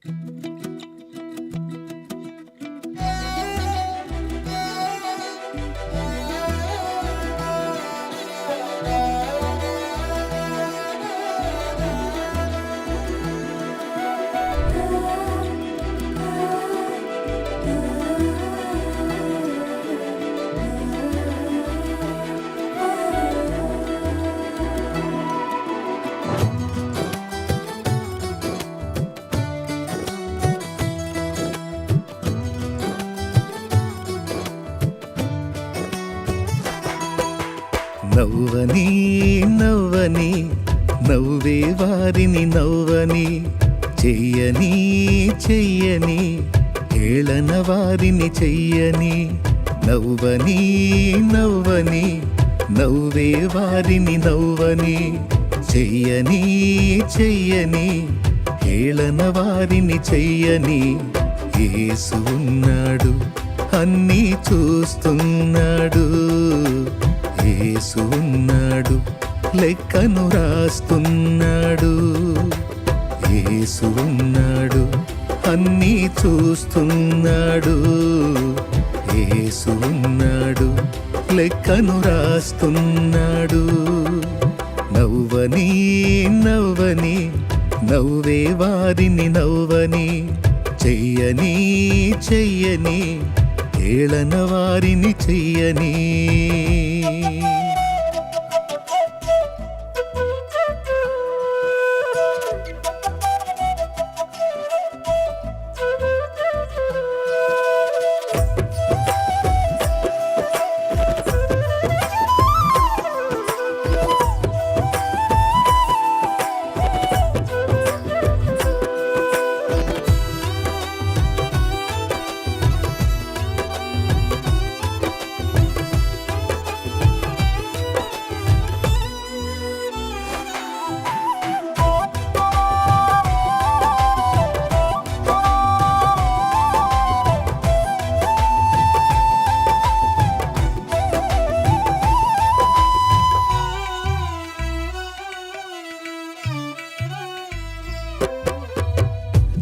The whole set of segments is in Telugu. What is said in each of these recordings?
నవ్వని నవ్వని నవ్వే వారిని నవ్వని, చెయ్యని చెయ్యని ఏళన వారిని చెయ్యని. నవ్వని నవ్వని నవ్వే వారిని నవ్వని, చెయ్యని చెయ్యని ఏళన వారిని చెయ్యని. యేసు ఉన్నాడు, అన్నీ చూస్తున్నాడు. యేసు ఉన్నాడు, లెక్కను రాస్తున్నాడు. యేసు ఉన్నాడు, అన్నీ చూస్తున్నాడు. యేసు ఉన్నాడు, లెక్కను రాస్తున్నాడు. నవ్వని నవ్వని నవ్వే వారిని నవ్వని, చెయ్యని చెయ్యని ఏళన వారిని చెయ్యని.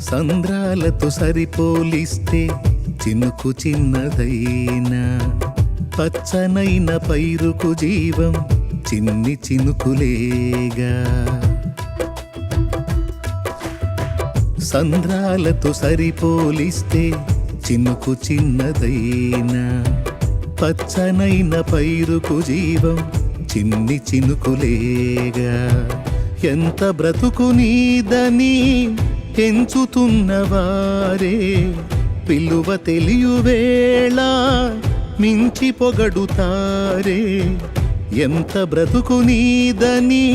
సంద్రాలతో సరిపోలిస్తే చినుకు చిన్నదైనా, పచ్చనైన పైరుకు జీవం చిన్ని చినుకులేగా. సంద్రాలతో సరిపోలిస్తే చినుకు చిన్నదైనా, పచ్చనైన పైరుకు జీవం చిన్ని చినుకులేగా. ఎంత బ్రతుకు నీదని ఎంచుతున్నవారే పిలువ తెలియువేళ మించి పొగడుతారే. ఎంత బ్రతుకు నీదని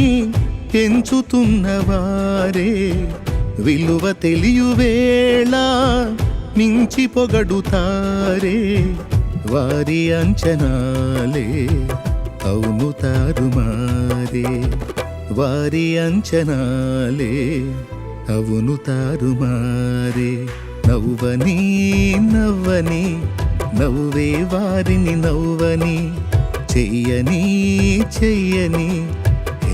ఎంచుతున్నవారే విలువ తెలియువేళ మించి పొగడుతారే. వారి అంచనాలే అవును తారుమారే. వారి అంచనాలే అవును తారుమారే. నవ్వని నవ్వని నవ్వే వారిని నవ్వని, చెయ్యని చెయ్యని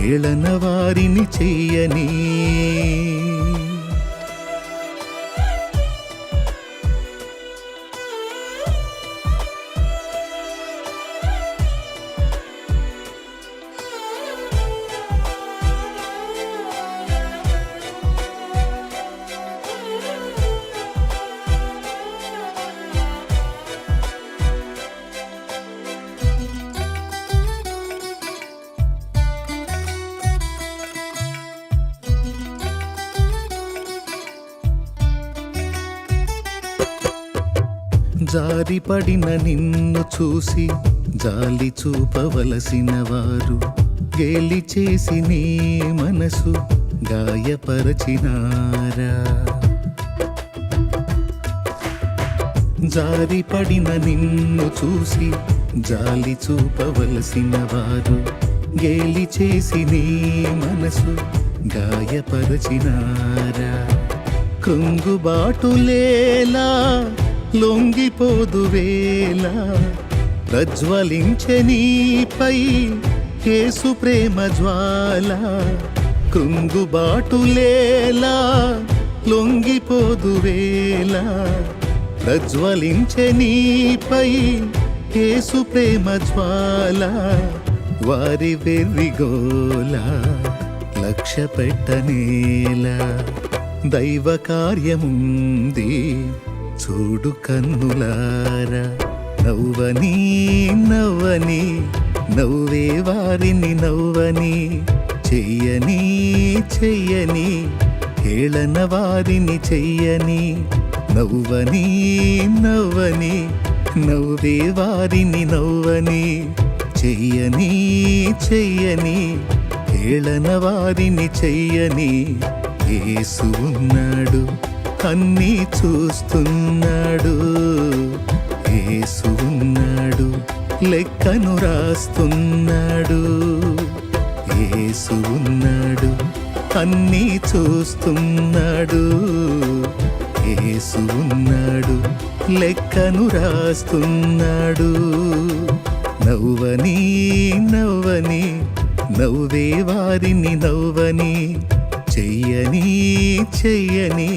ఏళన వారిని చెయ్యని. జారిపడిన నిన్ను చూసి జాలి చూపవలసిన వారు, గేలి చేసి నీ మనసు గాయపరచినారా. జారిపడిన నిన్ను చూసి జాలి చూపవలసిన వారు, గేలి చేసి నీ మనసు గాయపరచినారా. కృంగుబాటులేలా లొంగిపోదు వేళ, ప్రజ్వలించె నీపై యేసు ప్రేమ జ్వాల. కృంగుబాటులేలా లొంగిపోదు వేళ ప్రజ్వలించే నీపై యేసు ప్రేమ జ్వాల వారి వెర్రిగోల లక్ష్య పెట్టనేలా దైవ కార్యముంది చూడు కన్నులారా నవ్వని నవ్వని నవ్వే వారిని నవ్వని చెయ్యని చెయ్యని హేళన వారిని చెయ్యని నవ్వని నవ్వని నవ్వే వారిని నవ్వని చెయ్యని చెయ్యని హేళన వారిని చెయ్యని యేసు ఉన్నాడు అన్నీ చూస్తున్నాడు యేసు ఉన్నాడు లెక్కను రాస్తున్నాడు యేసు ఉన్నాడు అన్నీ చూస్తున్నాడు యేసు ఉన్నాడు లెక్కను రాస్తున్నాడు నవ్వని నవ్వని నవ్వే వారిని నవ్వని చెయ్యని చెయ్యని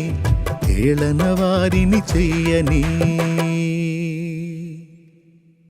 హేళన వారిని చెయ్యని